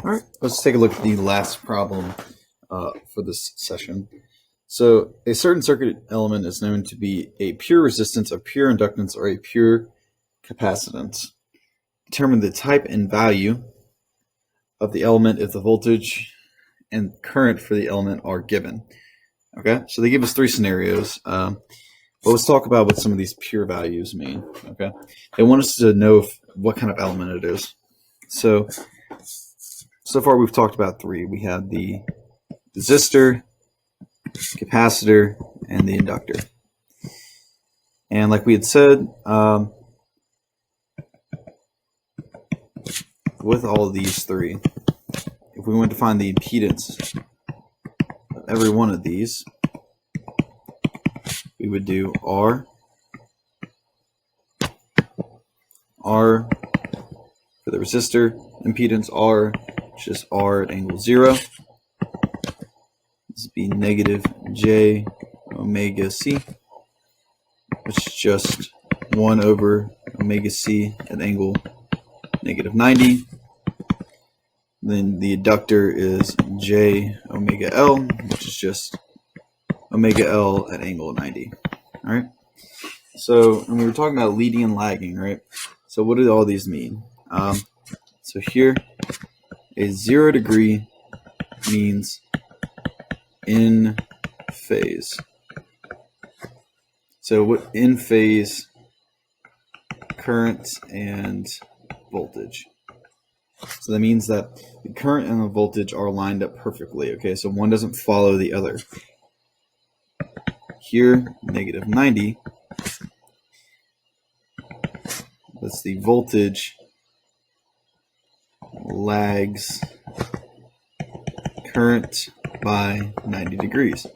All right, let's take a look at the last problem for this session. So a certain circuit element is known to be a pure resistance, a pure inductance, or a pure capacitance. Determine the type and value of the element if the voltage and current for the element are given. Okay, so they give us three scenarios. But let's talk about what some of these pure values mean. Okay, they want us to know what kind of element it is. So far we've talked about three. We have the resistor, capacitor, and the inductor. And like we had said, with all of these three, if we want to find the impedance of every one of these, we would do R for the resistor, impedance R, which is R at angle 0. This would be negative J omega C, which is just 1 over omega C at angle negative 90. Then the inductor is J omega L, which is just omega L at angle 90. All right. So, and we were talking about leading and lagging, right? So what do all these mean? So here, a 0 degree means in phase. So what in phase current and voltage. So that means that the current and the voltage are lined up perfectly. Okay, so one doesn't follow the other. Here, negative 90. That's the voltage lags current by 90 degrees.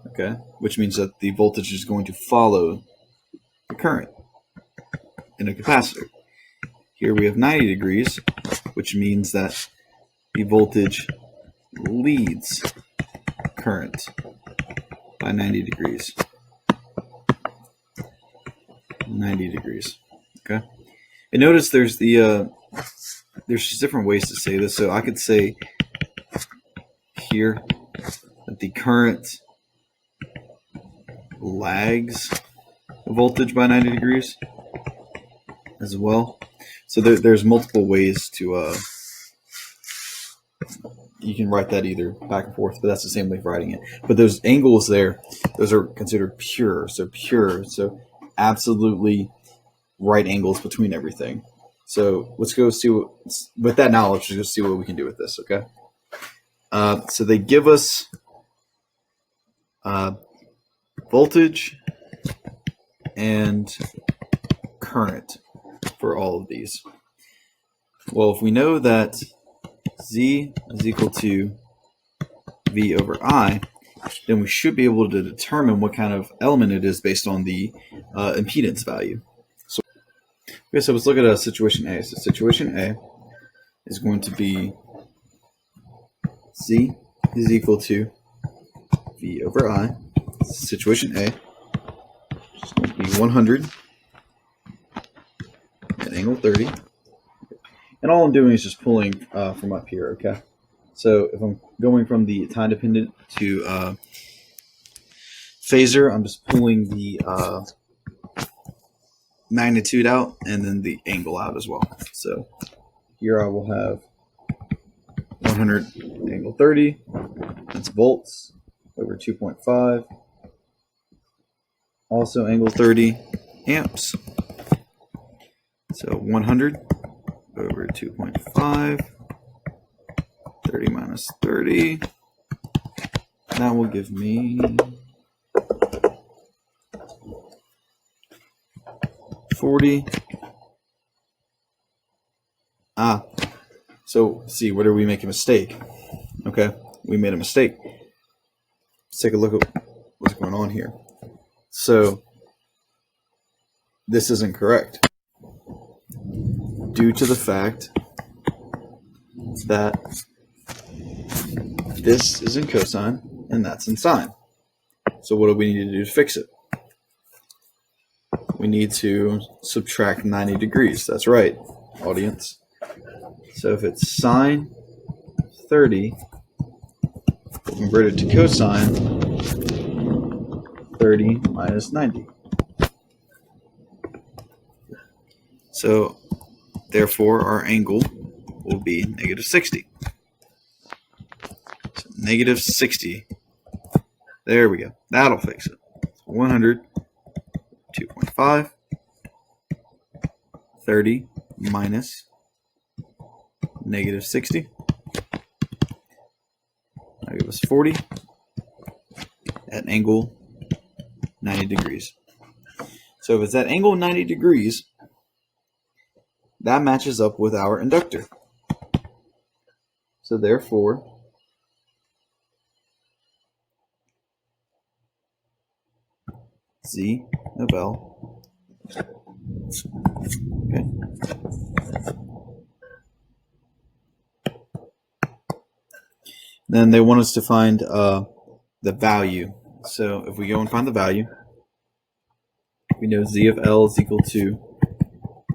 Okay, which means that the voltage is going to follow the current in a capacitor. Here we have 90 degrees, which means that the voltage leads current by 90 degrees. 90 degrees. Okay. And notice there's just different ways to say this. So I could say here that the current lags the voltage by 90 degrees as well. So there's multiple ways to you can write that either back and forth, but that's the same way of writing it. But those angles there, those are considered pure. So absolutely right angles between everything. So let's go see with that knowledge, let's see what we can do with this, okay? So they give us voltage and current for all of these. Well, if we know that Z is equal to V over I, then we should be able to determine what kind of element it is based on the impedance value. So let's look at situation A. So situation A is going to be Z is equal to V over I. Situation A is going to be 100 at angle 30. And all I'm doing is just pulling from up here, okay? So if I'm going from the time dependent to phasor, I'm just pulling the magnitude out and then the angle out as well. So here I will have 100 angle 30. That's volts over 2.5. Also angle 30 amps. So 100 over 2.5. 30 minus 30. That will give me 40. So see, where did we make a mistake? Okay, we made a mistake. Let's take a look at what's going on here. So this isn't correct due to the fact that this is in cosine and that's in sine. So what do we need to do to fix it? We need to subtract 90 degrees. That's right, audience. So if it's sine 30, converted to cosine 30 minus 90. So therefore our angle will be negative 60. So negative 60. There we go. That'll fix it. 100, 2.5, 30 minus negative 60. That'll give us 40 at an angle 90 degrees. So if it's at angle 90 degrees, that matches up with our inductor. So therefore, Z of L. Okay. Then they want us to find the value. So if we go and find the value, we know Z of L is equal to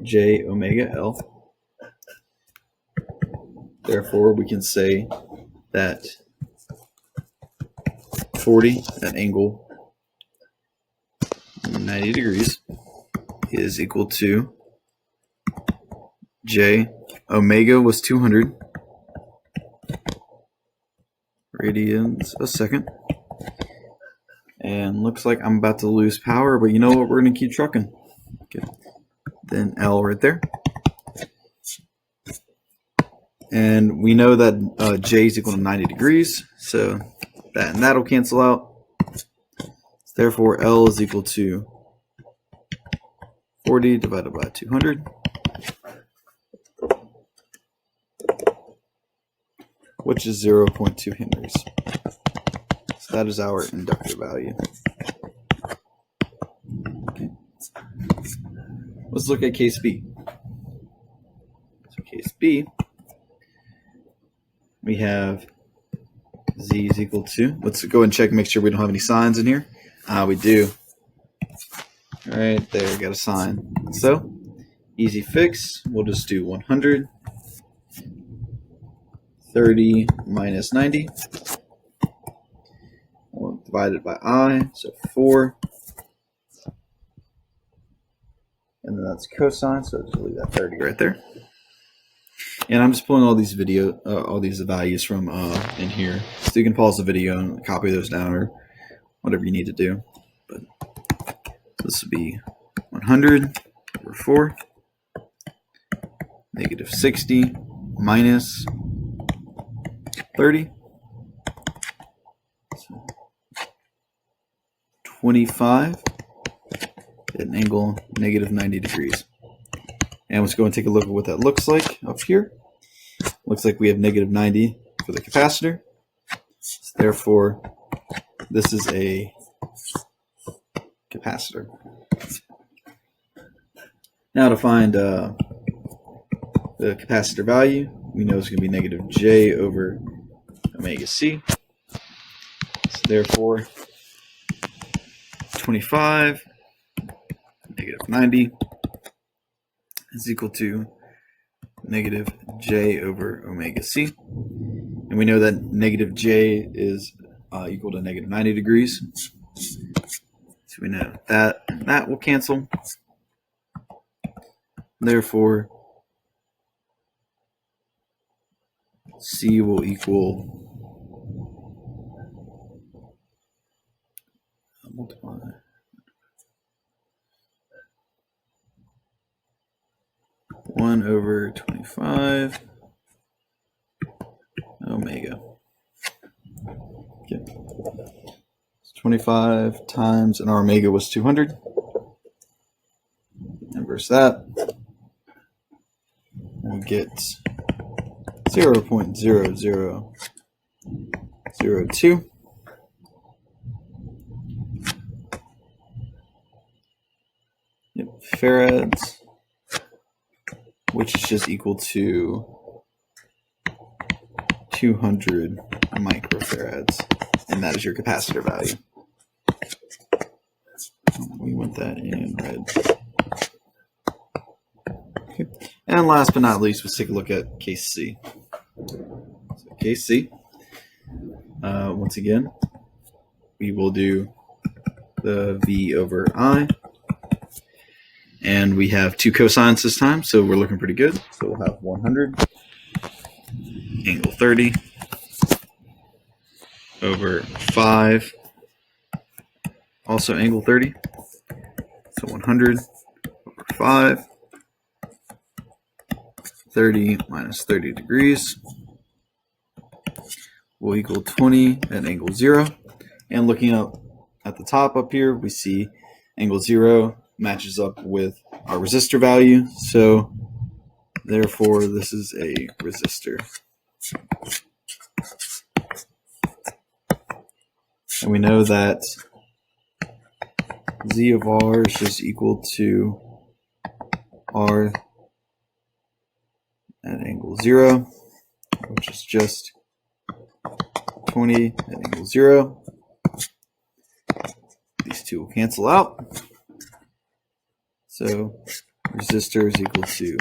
J omega L. Therefore, we can say that 40 at angle 90 degrees is equal to J. Omega was 200 radians a second. And looks like I'm about to lose power, but you know what? We're going to keep trucking. Okay. Then L right there. And we know that J is equal to 90 degrees. So that and that will cancel out. Therefore, L is equal to 40 divided by 200. Which is 0.2 henries. So that is our inductor value. Okay. Let's look at case B. So case B, we have Z is equal to, let's go and check, make sure we don't have any signs in here. We do. All right, there, got a sign. So, easy fix, we'll just do 100, 30 minus 90, we'll divide it by I, so 4, and then that's cosine, so just leave that 30 right there. And I'm just pulling all these values from in here, so you can pause the video and copy those down or whatever you need to do. But this would be 100 over 4, negative 60 minus 30, so 25 at an angle negative 90 degrees. And let's go and take a look at what that looks like up here. Looks like we have negative 90 for the capacitor. So therefore, this is a capacitor. Now to find the capacitor value, we know it's going to be negative J over omega C. So therefore, 25 negative 90 is equal to negative J over omega C. And we know that negative J is equal to negative 90 degrees. So we know that that will cancel. Therefore, C will equal multiply 1 over 25 omega. Okay. 25 times, and our omega was 200. Inverse that. We'll get 0.0002. Yep, farads, which is just equal to 200 microfarads, and that is your capacitor value. We want that in red. Okay. And last but not least, let's take a look at case C. So case C. Once again, we will do the V over I. And we have two cosines this time, so we're looking pretty good. So we'll have 100 angle 30 over 5, also angle 30. So 100 over 5, 30 minus 30 degrees will equal 20 at angle 0. And looking up at the top up here, we see angle 0 matches up with our resistor value. So therefore, this is a resistor. And we know that Z of R is just equal to R at angle 0, which is just 20 at angle 0. These two will cancel out. So resistor is equal to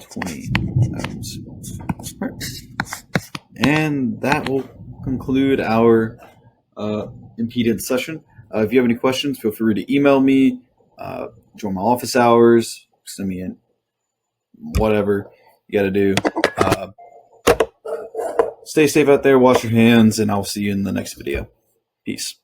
20 ohms. All right. And that will conclude our impedance session. If you have any questions, feel free to email me, join my office hours, send me in whatever you got to do. Stay safe out there, wash your hands, and I'll see you in the next video. Peace.